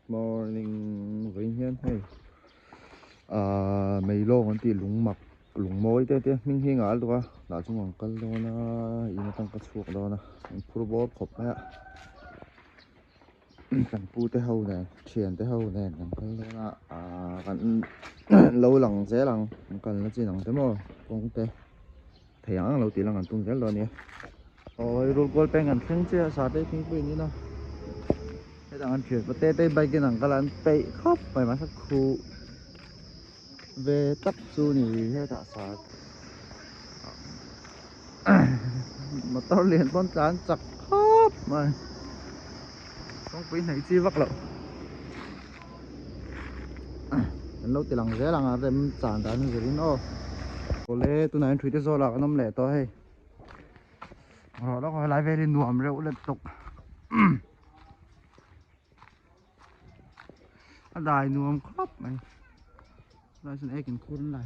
morning với hiên hay mấy lô còn tí lúng mặc lúng môi thế thế mình hi ngã luôn đã chung hoàng cân luôn na im tăng cắt suộc đó na football khop nè cần pu thế hậu này chuyển thế hậu này cần cân luôn na cần lâu lằng dễ lằng cần là gì lằng thế mà cũng thế thấy ăn lâu tí lằng cần tung dễ luôn nhé ôi rồi goal pen cần khen chưa sao đấy pin pin như nào cái thằng ăn chuyển có tê tê bay cái thằng cái là bay khóc phải mà sắc khu về tấp su nhỉ hay thả sạt mà tao liền con chán chặt khóc mà không biết này chi vắt lậu lâu thì lằng dễ lằng à em chán chán như thế nó có lẽ tôi nói chuyện thế rồi là cái nấm lẻ to hay rồi đó coi lái về đi nuông rượu liên tục đài nuông khóc mày lại xin em khuôn lại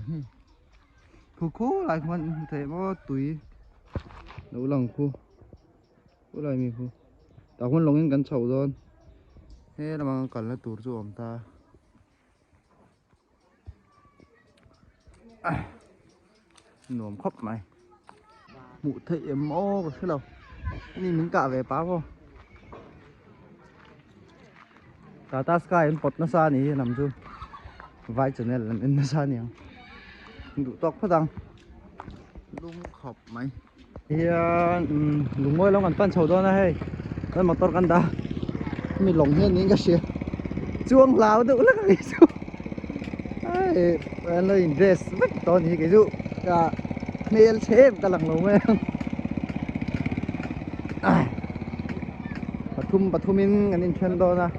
khu lại con thể có túi nấu lòng khu lại mình khu tao con lồng gắn chậu rồi thế là mà cần là tủ rồi ông ta nuông khóc mày mụ thị mô cái đâuนี่mình cả về báo không Tata Sky em bật nó xa này nằm chung vai chân này là em nó xa nhiều đủ tóc phát đăng lung khóc mày thì lung ngôi long còn pan sầu đó này đây mà tao ta mình lồng hết những cái gì chuông láo đủ là cái gì ai anh lấy invest mất to như cái gì cả mail chép cả lằng lồng em Bathumin anh in đó na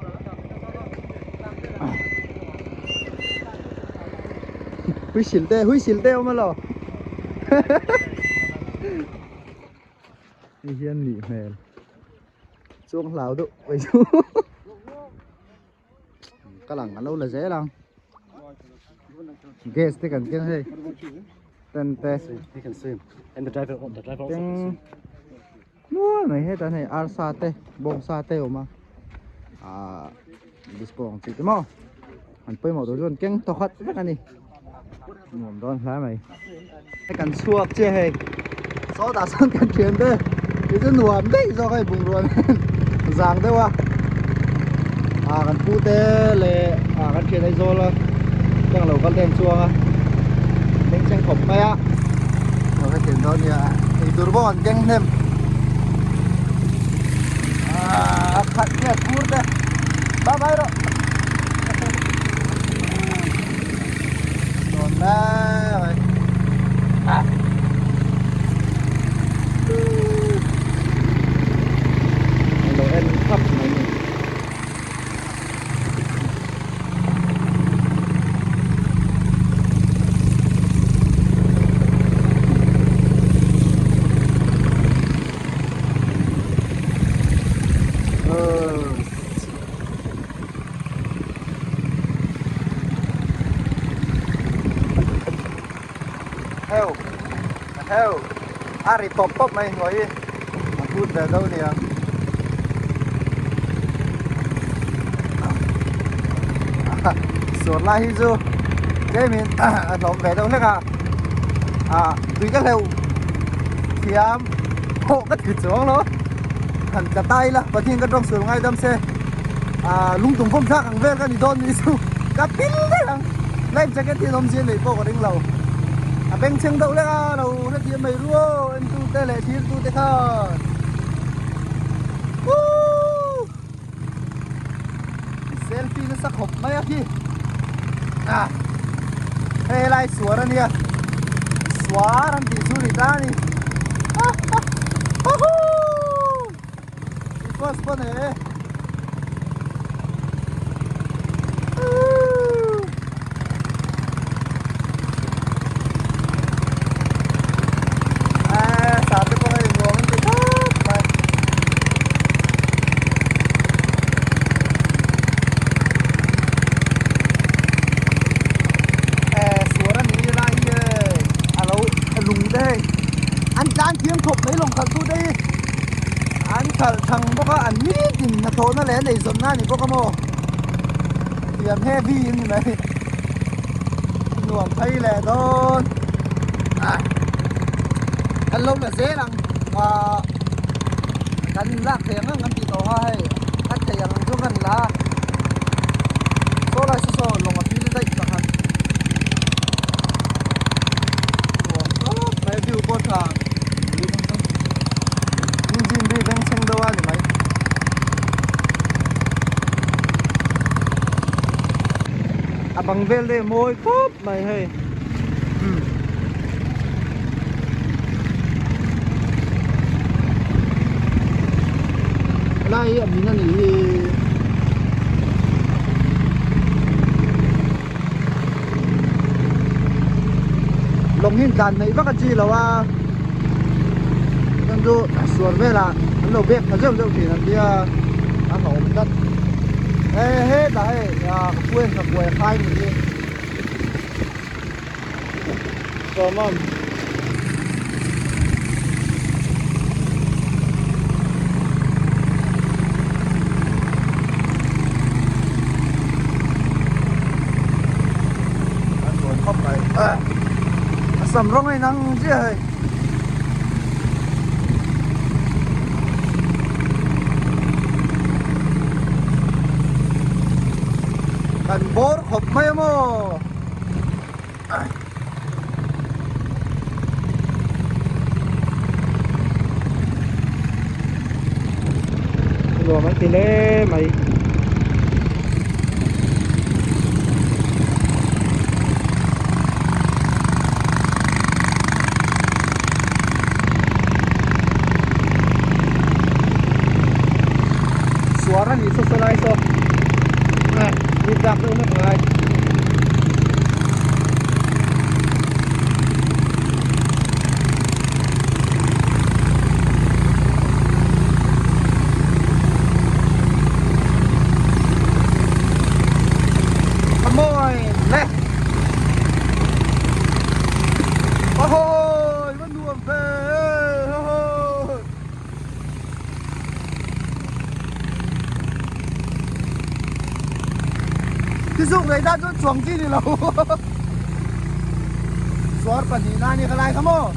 hui xỉl tê mà lo đi hiên nỉ mèo chuông lào độ vậy chú cái lằng ăn đâu là dễ lằng guess thế cần cái này tên test tiếng mua này hết này arsa tê bông sa tê mà dispong chỉ thế mà anh phải một đôi keng to khát rất anh đi ngồi đó lá mày cái cần suộc chưa hề số đã sang cần chuyển đây cái chân nuông đấy do cái vùng ruộng giang đấy wa cần pu tê lệ cần chuyển đây rồi là đang lẩu con đen suông à đánh tranh khổng mày á rồi cái chuyển đó nhỉ thì turbo còn keng thêm khát nhẹ pur đấy bye bye rồi rồi đây đồ em thấp này heo ari top mày ngồi mà phun về đâu nè sửa lại hizu cái mình thòng về đâu nữa tùy cái heo thì hộ cái thịt xuống nó hẳn cả tay là và thiên cái trong sườn ngay đâm xe lung tung không khác hàng về cái gì đôn như su cả pin đấy lên cho cái thiên ông riêng để cô có đánh lầu bên chân đậu lên đầu nó tiền mày rùa em tu tê lệ thiên tu tê thơ selfie nó sắc hộp mấy á khi hay lại xóa ra nè xóa làm gì xu ta nè first spot này anh kiếm thục lấy lồng thật tu đi anh thằng bố có anh mít thì thốn nó lén để dầm na thì bố có mồ tiền heavy như này nuông thấy lẻ thôi anh lâu là dễ lắm vàกันลากเสียงงั้นติดต่อให้ถ้าจะยังช่วงนั้นละโซลาร์โซลงมาพี่ได้สักครั้งไม่วิวโคตรทางจริงๆดีเป็นเชิงดาวนี่ไหมบังเวลเลยมวยปุ๊บไม่ให้ไล่อันนี้นั่นนี่ลงหินกันในวักจีแล้วว่ากันดูส่วนเวลาเราเบรกเขาเริ่มทีนั่นเดียอันหอมดัดเฮ้ได้ยาคุยกับคุยคลายมือนี่ก็มันสำรองให้นั่งเจ้ากันบอร์ขบไม่โม่ตัวมันตีเล่ไหมsuara nih sesuai so tidak udah mulai Mooi leh ôi vẫn đùa về cái dụng này đã cho chuồng chi thì lâu xóa phần thì na như cái này không ô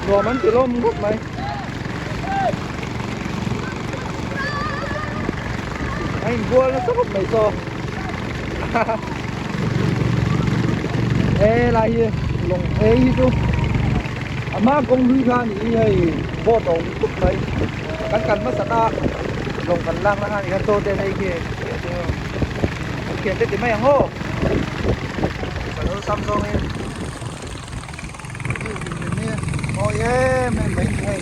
rồi bắn từ lôm gốc mày anh vua nó sắp mày so ê lại gì lồng ê gì chú mà công huy khan thì hay vô tổng cục mày cắn mất sạch ta lồng cắn lang nó hai cái tô tên đây kia kia tên thì mày hàng hô phải nó Samsung em oh yeah mình hay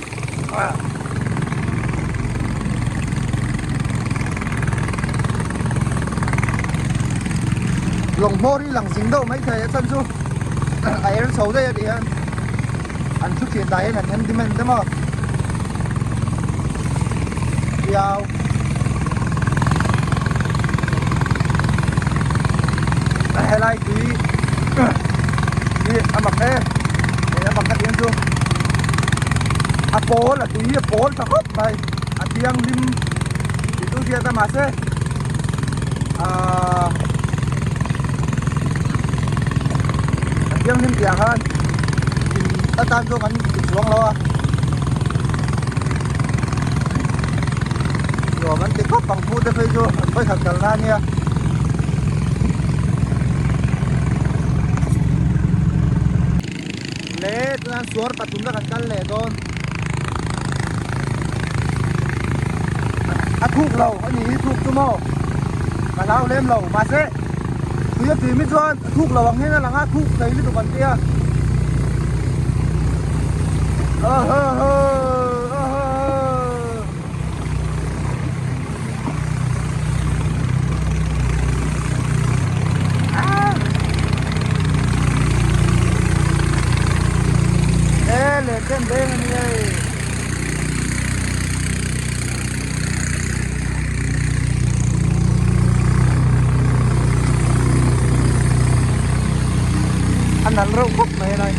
lồng mô đi lằng dính đâu mấy thầy sân su ấy nó xấu đây thì ăn chút tiền tài là nhân thì mình thế mà giao hay lại quý đi ăn mặc đây để ăn mặc cái tiếng su bố là túi bố là hấp này tiếng lim itu dia ta masih tiếng lim tiếng hơn ta tan cho anh xuống lo rồi anh tích góp bằng phu để phê cho phải thật cần ra nha lệ tu anh xuống ta chúng ta cần cân lệ thôi thuốc lầu anh nhìn thuốc cho mò mà lao lên lầu mà sẽ cứ tiếp tìm cho thuốc lầu bằng hết là ngã thuốc thấy cái tụi bạn kia ê lên trên đây này anh ăn rau khóc này này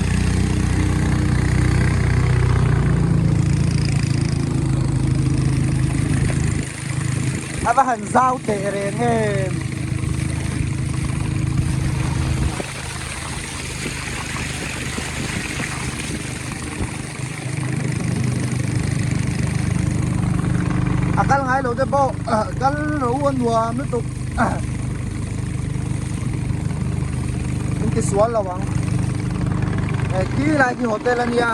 aba han zau te re nghe akal ngai lo de bo kal ro wan wa mi tu in ki sual lawang ki lai ki hotel ania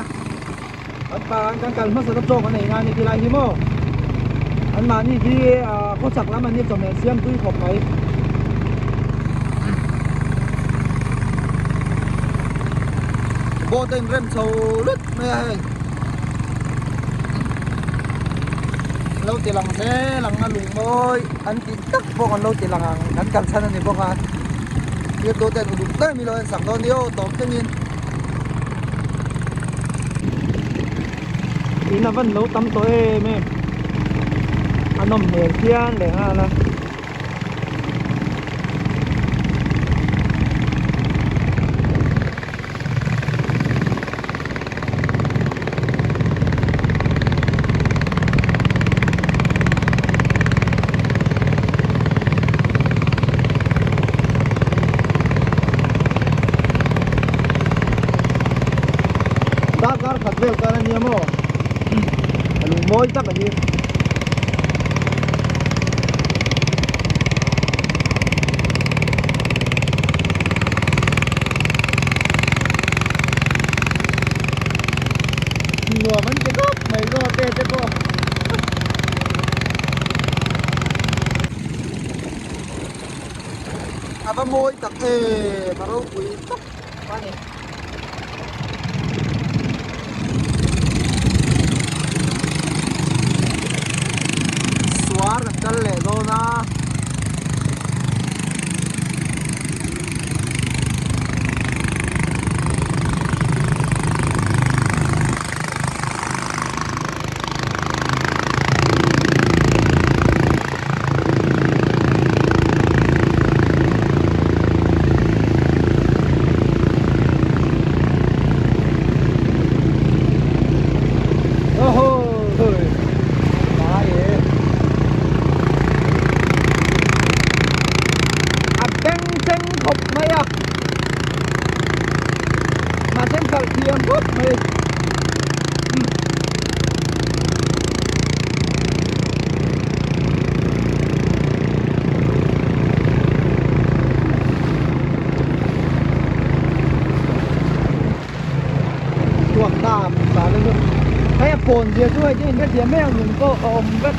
an pa an kan ma sa ta chong an nei nga ni ki lai hi mo an ma ni ki ko chak lam an ni chom en siam tui khop mai bo tên rem sâu lứt nè lâu tiền lòng thế lòng ăn lùng môi ăn tí tắc vô còn lâu tiền lòng ăn cầm chân này vô còn việc đồ tiền đủ tới mi rồi sẵn đón điêu tóm cái miên ý là vẫn lâu tắm tối mê ăn nồng hề thiên để ha là dakar khatvel karan niamo alu moi tak ani ngua man ke gop mai go te po aba moi tak maro kui tok pani suar kan le do na tiêm bút mày chuột tạm xả lên luôn hay phồn gì thôi chứ cái gì mèo dùng cô ôm vết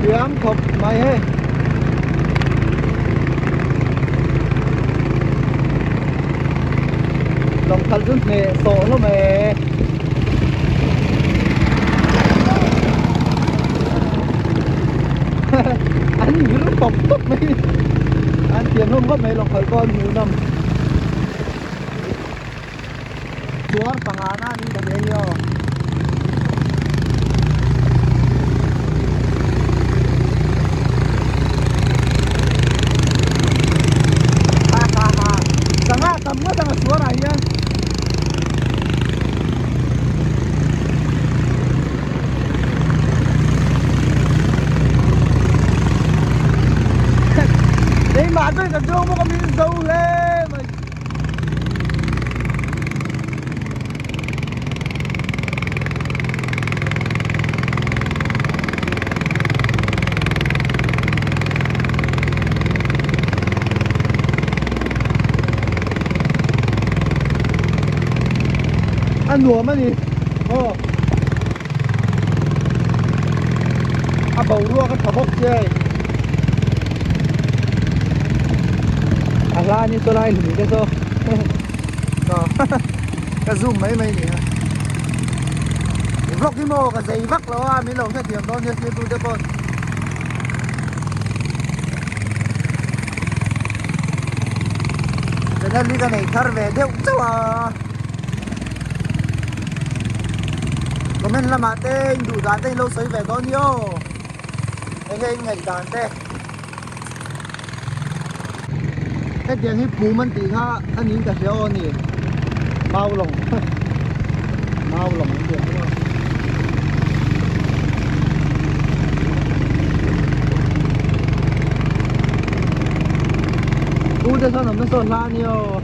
tiêm khóc mày hey lòng thật rất mẹ sổ nó mẹ anh nhìn nó bọc tóc mày anh tiền không có mày lòng thật con nhiều năm chúa bằng án anh đi thật nhiều tầm nó đang xuống này nhá đấy mà tôi cần trông có miếng dâu lên mà ăn đùa mà gì bầu đua cái thảo bốc chơi la như tôi đây thì cái số cái zoom mấy mấy nhỉ vlog đi mô cái giấy vắc nó mấy lồng theo tiền đó như tôi cho con cái này đi cái này thar về đeo cháu à comment là mà tên đủ dán tên lâu sấy về có nhiêu anh ngày dán tên cái tiếng hip phú mình tí ha anh nhìn cả xe ô nè mau lòng tiếng nữa cho sao nó sồn la nhiều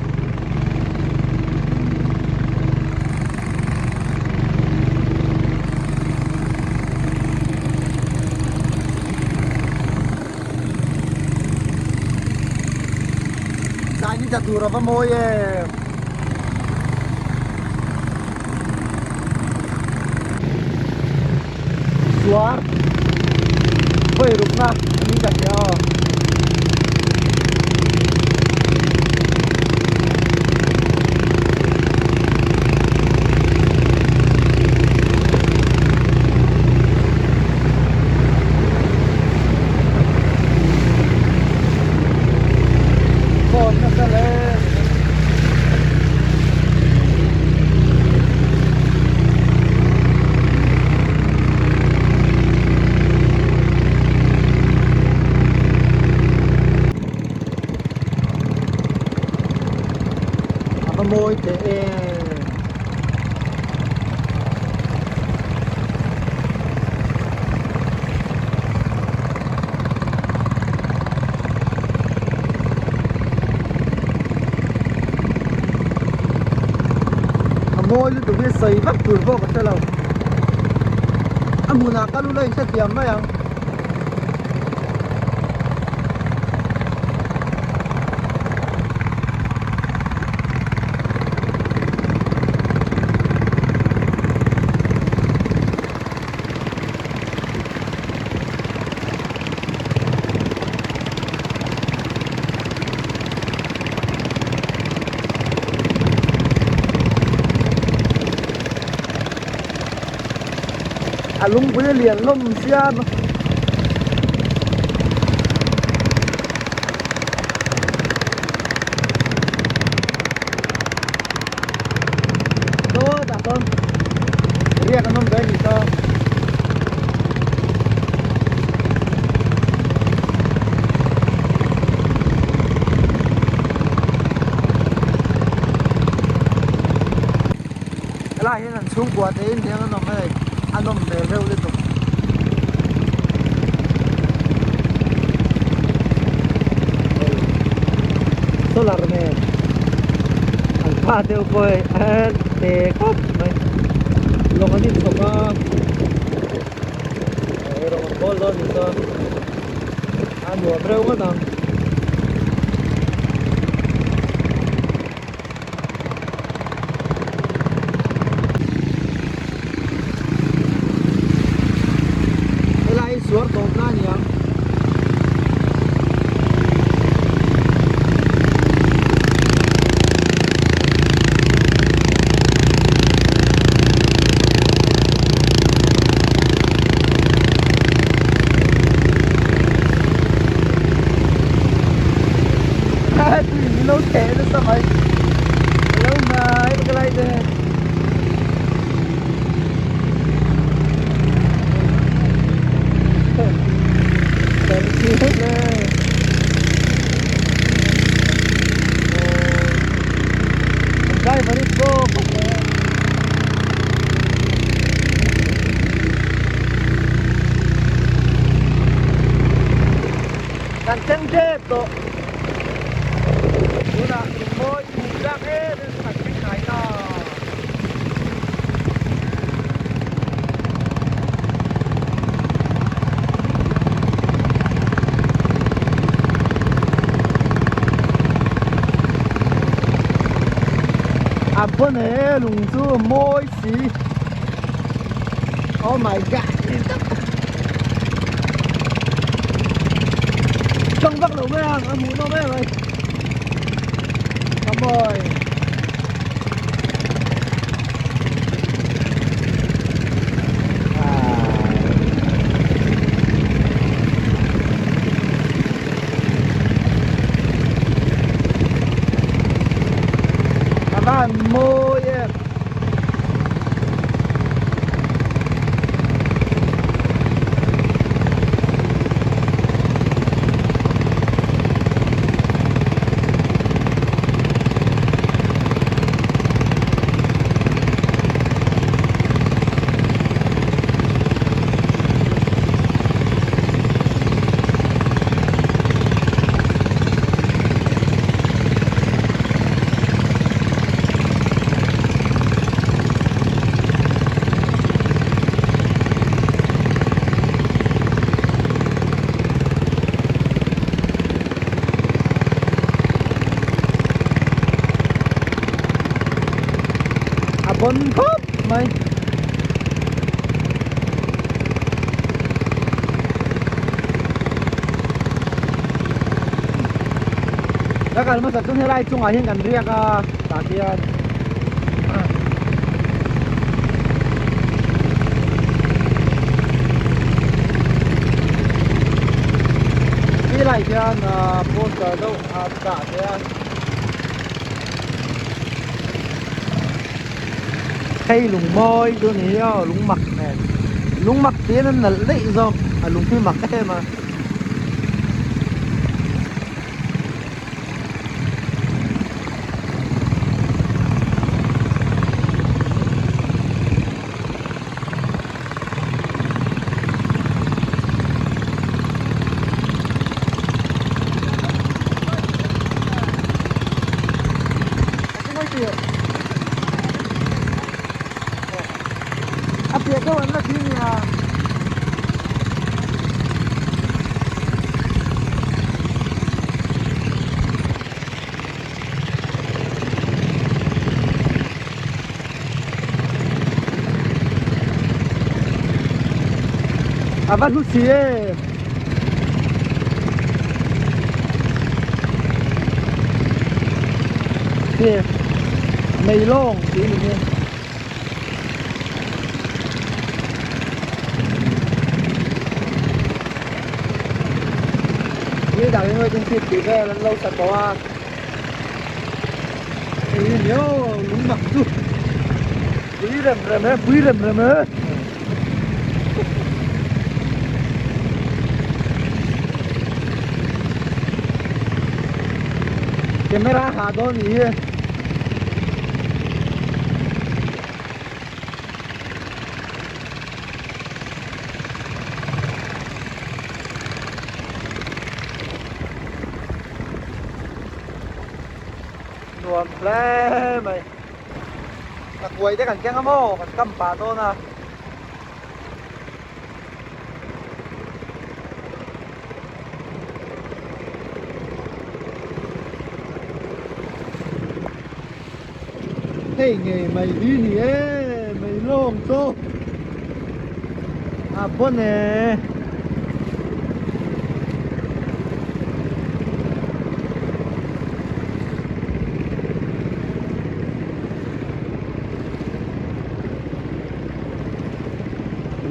sai đi chặt rồi vào môi xóa hơi rụt na đi chặt nhau môi để môi lu tụi biết xây vắt tụi vô cái xe lâu mùa nào cá lu lên sẽ tiệm đấy à lung với liền lum xian đó đã không riêng anh cái gì sao lại hiện anh xuống qua đến thì nó nằm đây anh nằm về rêu liên tục solar này anh pha theo coi anh để cop này long anh đi xong á rồi anh bol đó thì sao anh mua rêu cái nào suốt tốt na nhỉ tùy lâu thế nó sao vậy lâu mà cái này đây Dai, vai poco. Cancelletto. Una poi da che sta qui Bữa nay lùng dưa môi xí. Oh my god. Trong vắt lỗ mấy anh muốn nó mấy rồi. Cảm ơn. Môi คนครบไหมแล้วกันมาสักต้นให้ไรจุงอาเห็นกันเรียกตาเกียนที่ไรเกียนโพสต์ก็ตาเกียนhay lùng môi đứa này lùng mặc này lùng mặc thế nên là lị rồi lùng phi mặc em mà Apa kau nak sini ya? Apa tu sih? Sih, melong sini ni. Như đào người trong thịt thì về lần lâu sạch có thì nhớ lúng mặc chút quý rầm rầm á camera hạ đó nhỉ nuông lẽ mày đặt quay tới cảnh keng amo cảnh cắm bà to nè hey nghề mày đi nhỉ mày lông tô bốn nè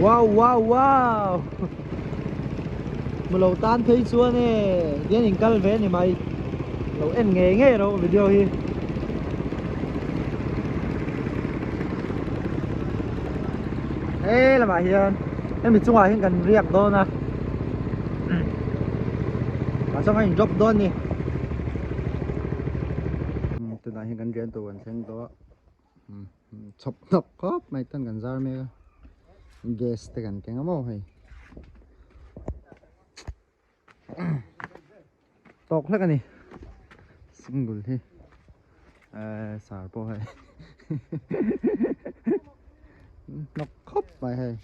wow mà lẩu tan thấy xua nè điên hình cân vé này mày lẩu em nghe đâu video hi ê là mày hiền em bị chung hòa hiện gần riệp đó nè mà xong anh drop đó nè từ nãy hiện gần riệp tụi anh xem đó chọc nọc cóp mày tân gần ra mày gas tekan kaya nga mo hay tok na kani single he sar po hay nok khop mày hay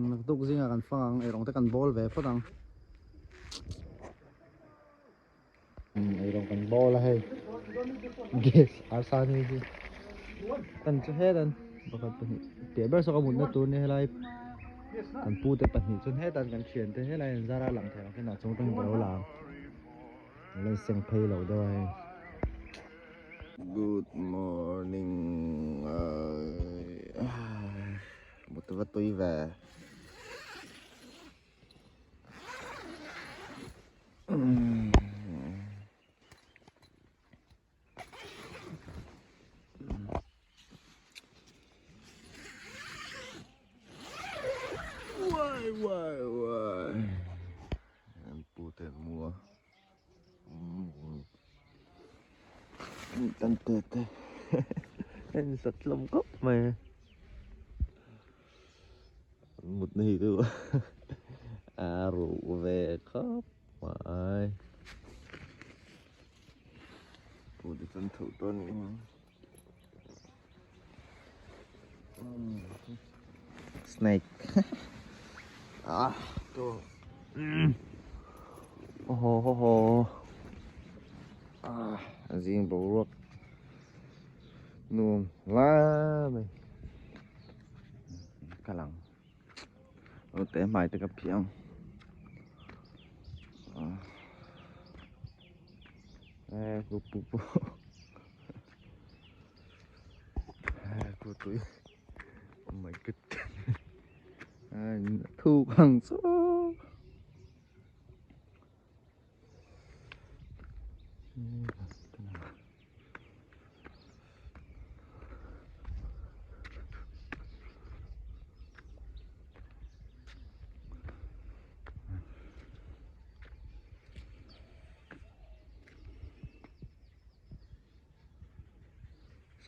nagtuk gì nga kan phang ay rong tekan ball về phát ang ay rong kan ball là hay gas arsan ni ji tan chu he dan bakat pani te ber so ka mun na tur ne helai kan pu te pani chun he dan kan thian te helai zara lang the ke na chung tang bro lang lên seng phei lo do hai good morning một vật tôi về Why em pu tiền mua tan tê em sạch lông cốc mà một này thôi rượu về cốc mà pu đi tân thủ tuần snake to oh ho riêng bộ ruột nuông lá mày cả lằng ở té mày tới gặp phiền cô cô túi oh my god thu bằng số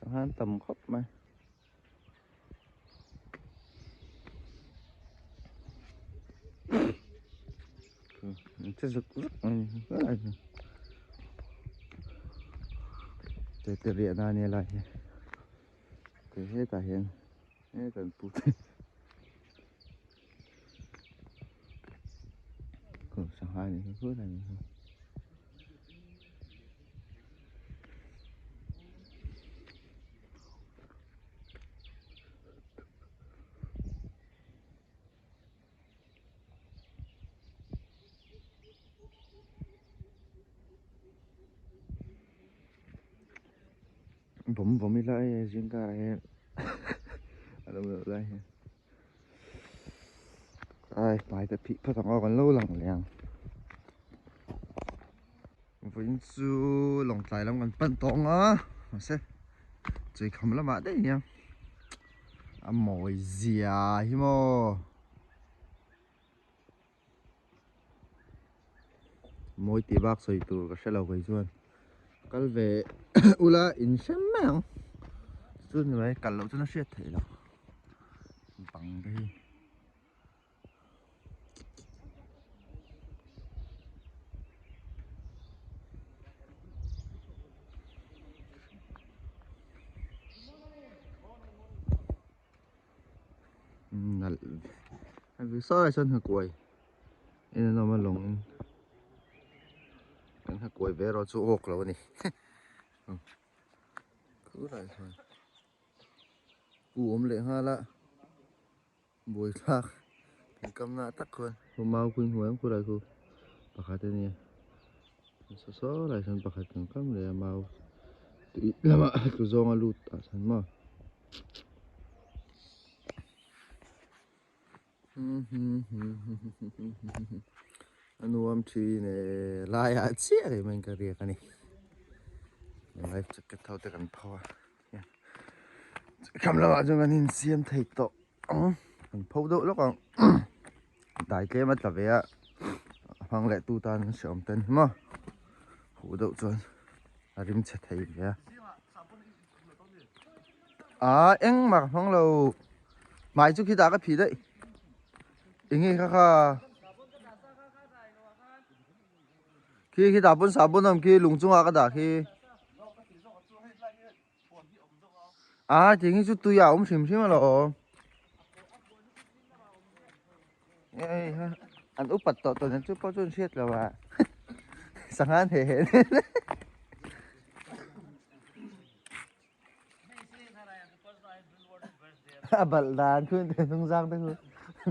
sáng han tầm khóc mày chết rực rực để điện ra này lại cái hết cả hiện hết cả bụi sáng hai này cứ nàyผมไม่ไล่จิงกาเองอะไรแบบไรไอ้ไปแต่พี่พอต้องเอากันlâu lằng lẹng vẫn su lòng tài lắm còn bận tông á mà xem chỉ cầm là mà đấy nha mồi dìa hi mò mồi tì bạc soi tù cái xe lâu cái chuan cái về ula in xem mèo chuan vậy cả lâu cho nó xét thế nào bằng đi vì sao lại xuân hạt quầy nên nó mà lồng hạt quầy về rồi chỗ hộp rồi này cứ lại thôi ôm lại ha lạ buổi khác cầm nã tắc hơn hôm mau quên huống cô đại cô bạc hạt thế này số lại sang bạc hạt từng cầm để mau tự làm mà cứ do ngalut à san mà nuông chi này lai à chia thì mình cái việc này lai chắc cái thao tới gần phao cầm là chúng anh nhìn xem thấy to còn phao độ lúc còn đại cái mất là về hoàng lệ tu tan sớm tên mà hủ đậu chuẩn rim chết thấy vậy anh mặc phong lâu mai chút khi ta cái phí đấy anh ấy khá khi ta bún sạp bún làm khi lùng chung cái đã khi chỉ nghĩ chút tôi ông xìm xìm mà lo anh úp bật tọt này chút bao chút chết là bà sáng ăn thế bật đàn khuyên thế không giang thế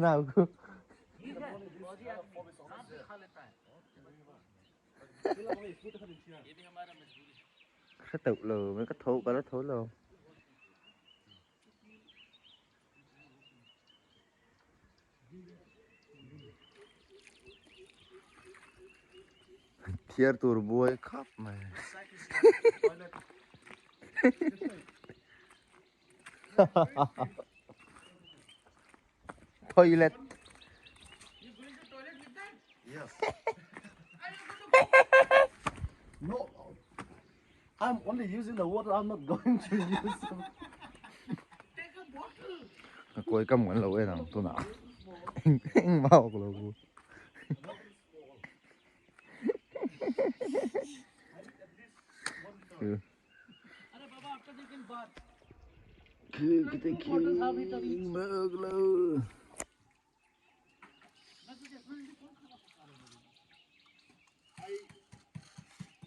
nào cứ sẽ tự lừa mấy cái thấu cái đó thấu luôn thier turbo khắp mày toilet Yes. No, I'm only using the water. I'm not going to use them. Take a bottle. coi cầm quán lẩu ấy thằng tôi nào anh mau của lẩu kita kiri maglau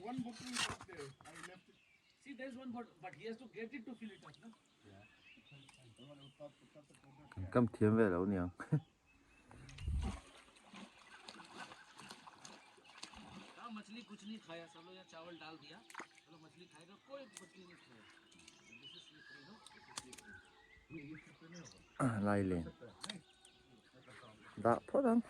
one bottle is up there. I left it. See, there's one, but he has to get it to fill it up, no? Cắm thiếm về đâu nhỉ? हाँ मछली कुछ नहीं खाया सब लोग यहाँ चावल डाल दिया चलो मछली खाएगा कोई मछली नहीं खाया This is slippery, no? This is slippery. Lai lên. Đã thoát không?